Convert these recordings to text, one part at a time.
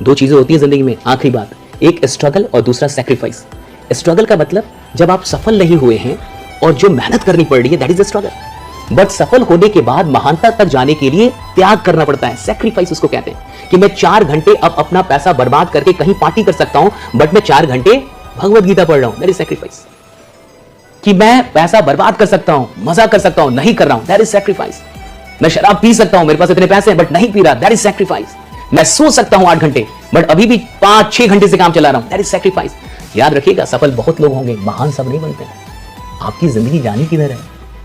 दो चीजें होती है जिंदगी में, आखिरी बात, एक स्ट्रगल और दूसरा सैक्रिफाइस। स्ट्रगल का मतलब जब आप सफल नहीं हुए हैं और जो मेहनत करनी पड़ रही है, that is a struggle. But सफल होने के बाद महानता तक जाने के लिए त्याग करना पड़ता है, सैक्रिफाइस उसको कहते हैं। कि मैं 4 घंटे अब अपना पैसा बर्बाद करके कहीं पार्टी कर सकता हूं, बट मैं 4 घंटे भगवत गीता पढ़ रहा हूं, दैट इज सैक्रिफाइस। कि मैं पैसा बर्बाद कर सकता हूं, मजा कर सकता हूं, नहीं कर रहा हूं, दैट इज सैक्रिफाइस। मैं शराब पी सकता हूं, मेरे पास इतने पैसे हैं बट नहीं पी रहा, दैट इज सैक्रिफाइस। मैं सो सकता हूं 8 घंटे बट अभी भी 5-6 घंटे से काम चला रहा हूं, दैट इज सैक्रिफाइस। याद रखिएगा, सफल बहुत लोग होंगे, महान सब नहीं बनते। आपकी जिंदगी जानी किधर है?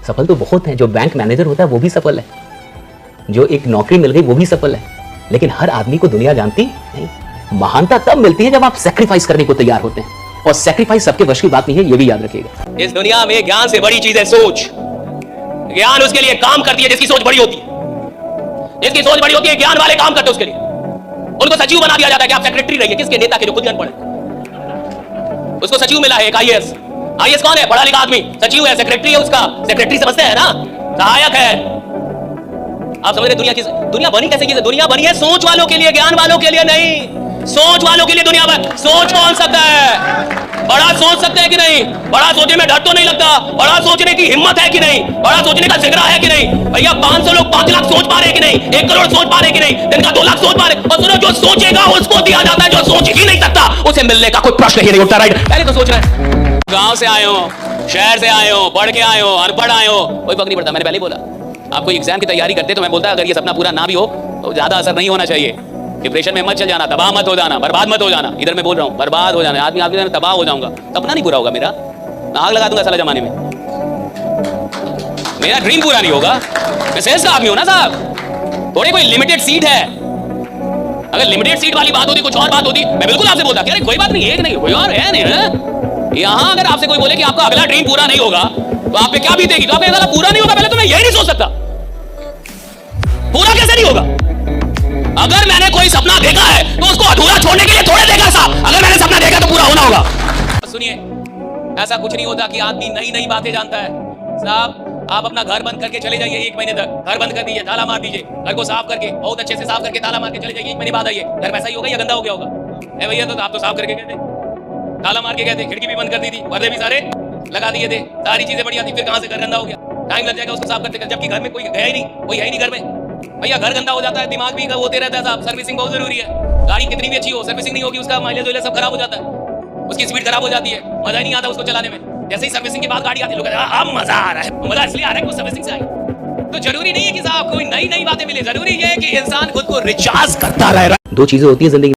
सफल तो बहुत है, जो बैंक मैनेजर होता है वो भी सफल है, जो एक नौकरी मिल गई वो भी सफल है, लेकिन हर आदमी को दुनिया जानती नहीं। महानता तब मिलती है जब आप सैक्रिफाइस करने को तैयार होते हैं, और सैक्रिफाइस सबके वश की बात नहीं है, ये भी याद रखिएगा। इस दुनिया में ज्ञान से बड़ी चीज है सोच। ज्ञान उसके लिए काम करती है जिसकी सोच बड़ी होती है। जिसकी सोच बड़ी होती है, ज्ञान वाले काम करते हैं उसके लिए। उनको सचिव बना दिया जाता है कि आप सेक्रेटरी रहिए, किसके? नेता के, जो खुद ही अनपढ़ है। उसको सचिव मिला है एक आईएएस। आईएएस कौन है? पढ़ा लिखा आदमी। सचिव है, सेक्रेटरी है उसका। सेक्रेटरी समझते हैं ना, सहायक है। आप समझ रहे दुनिया बनी कैसे? की दुनिया बनी है सोच वालों के लिए, ज्ञान वालों के लिए नहीं। सोच वालों के लिए दुनिया बनी। सोच कौन सकता है? बड़ा सोच सकते हैं कि नहीं? बड़ा सोचने में डर तो नहीं लगता? बड़ा सोचने की हिम्मत है कि नहीं? बड़ा सोचने का जिगरा है कि नहीं? भैया 500 लोग 5 लाख सोच पा रहे हैं कि नहीं? 1 करोड़ सोच पा रहे हैं कि नहीं? दिन का 2 लाख सोच पा रहे हैं। और सुनो, जो सोचेगा उसको दिया जाता है, जो सोच ही नहीं सकता उसे मिलने का कोई प्रश्न ही नहीं उठता। राइट? पहले तो सोच रहे हैं। गांव से आए हो, शहर से आए हो, पढ़ के आए हो, अनपढ़ आए हो, कोई फर्क नहीं पड़ता। मैंने पहले ही बोला, आप कोई एग्जाम की तैयारी करते तो मैं बोलता अगर ये सपना पूरा ना भी हो तो ज्यादा असर नहीं होना चाहिए। डिप्रेशन में मत चल जाना, तबाह मत हो जाना, बर्बाद मत हो जाना। इधर मैं बोल रहा हूँ, बर्बाद हो जाना। आदमी आपके तबाह हो जाऊंगा, सपना नहीं पूरा होगा मेरा, मैं आग लगा दूंगा साला जमाने में। मेरा ड्रीम पूरा नहीं होगा। मैं सेल्स का आदमी हूं ना साहब, थोड़ी कोई लिमिटेड सीट है। अगर लिमिटेड सीट वाली बात होती, कुछ और बात होती, मैं बिल्कुल आपसे बोलता कि कोई बात नहीं, एक नहीं कोई और है नहीं है। यहां अगर आपसे कोई बोले कि आपका अगला ड्रीम पूरा नहीं होगा तो आप पे क्या बीतेगी? तो आपका पूरा नहीं होगा, पहले तो मैं यही नहीं सोच सकता पूरा कैसे नहीं होगा। अगर मैंने कोई सपना देखा है तो उसको अधूरा छोड़ने के लिए थोड़े देखा साहब। अगर मैंने सपना देखा तो पूरा होना होगा। सुनिए, ऐसा कुछ नहीं होता कि आदमी नई नई बातें जानता है साहब। आप अपना घर बंद करके चले जाइए 1 महीने तक, घर बंद कर दीजिए, ताला मार दीजिए, घर को साफ करके बहुत अच्छे से साफ करके ताला मार के चले जाइए। 1 महीने बाद आइए, घर वैसा ही होगा या गंदा हो गया होगा? है भैया, तो आप तो साफ करके गए थे, ताला मार के गए थे, खिड़की भी बंद कर दी थी, पर्दे भी सारे लगा दिए थे, सारी चीजें बढ़िया थी, फिर कहां से घर गंदा हो गया? टाइम लग जाएगा उसको साफ करते, जबकि घर में कोई गया ही नहीं, कोई है ही नहीं घर में। भैया घर गंदा हो जाता है, दिमाग भी होते रहता है साहब। सर्विसिंग बहुत जरूरी है। गाड़ी कितनी भी अच्छी हो, सर्विसिंग नहीं होगी, उसका माइलेज सब खराब हो जाता है, उसकी स्पीड खराब हो जाती है, मजा ही नहीं आता उसको चलाने में। जैसे ही सर्विसिंग के बाद गाड़ी आती है, लोग अब मजा आ रहा है। मजा इसलिए आ रहा है कि सर्विसिंग से आई। तो जरूरी नहीं है कि साहब कोई नई नई बातें मिले, जरूरी है कि इंसान खुद को रिचार्ज करता रहे। दो चीजें होती है जिंदगी